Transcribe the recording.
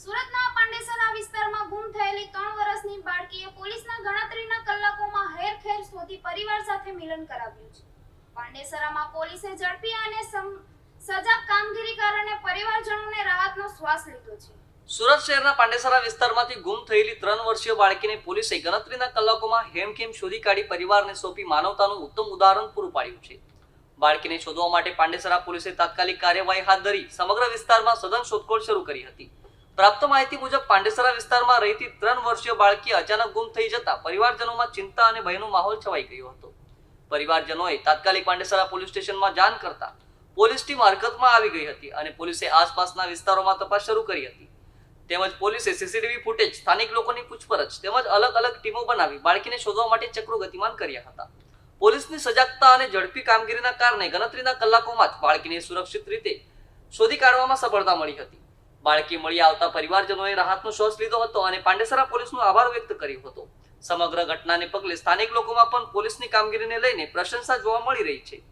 સુરતના પાંડેસરા વિસ્તારમાં ગુમ થયેલી 3 વર્ષની બાળકીએ પોલીસના ગણતરીના કલાકોમાં હેરખેર શોધી પરિવાર સાથે મિલન કરાવ્યું છે. પાંડેસરામાં પોલીસે ઝડપી અને સજાગ કામગીરી કારણે પરિવારજનોને રાહતનો શ્વાસ લીધો છે. સુરત શહેરના પાંડેસરા વિસ્તારમાંથી ગુમ થયેલી 3 વર્ષીય બાળકીને પોલીસે ગણતરીના કલાકોમાં હેમખેમ શોધી કાઢી પરિવારને સોંપી માનવતાનું ઉત્તમ ઉદાહરણ પૂરું પાડ્યું છે. બાળકીને શોધવા માટે પાંડેસરા પોલીસે તાત્કાલિક કાર્યવાહી હાથ ધરી સમગ્ર વિસ્તારમાં સઘન શોધખોળ શરૂ કરી હતી. પ્રાપ્ત માહિતી મુજબ પાંડેસરા વિસ્તારમાં રહેતી 3 વર્ષીય બાળકી અચાનક ગુમ થઈ જતા પરિવારજનોમાં ચિંતા અને ભયનો માહોલ છવાઈ ગયો હતો. પરિવારજનોએ તાત્કાલિક પાંડેસરા પોલીસ સ્ટેશનમાં જાણ કરતા પોલીસ ટીમ હરકતમાં આવી ગઈ હતી અને પોલીસે આસપાસના વિસ્તારોમાં તપાસ શરૂ કરી હતી. તેમજ પોલીસે સીસીટીવી ફૂટેજ, સ્થાનિક લોકોની પૂછપરછ તેમજ અલગ અલગ ટીમો બનાવી બાળકીને શોધવા માટે ચક્રો ગતિમાન કર્યા હતા. પોલીસની સજાગતા અને ઝડપી કામગીરીના કારણે ગણતરીના કલાકોમાં જ બાળકીને સુરક્ષિત રીતે શોધી કાઢવામાં સફળતા મળી હતી. બાળકી મળી આવતા પરિવારજનોએ રાહતનો શ્વાસ લીધો હતો અને પાંડેસરા પોલીસનો આભાર વ્યક્ત કર્યો હતો. સમગ્ર ઘટનાને પગલે સ્થાનિક લોકોમાં પણ પોલીસની કામગીરીને લઈને પ્રશંસા જોવા મળી રહી છે.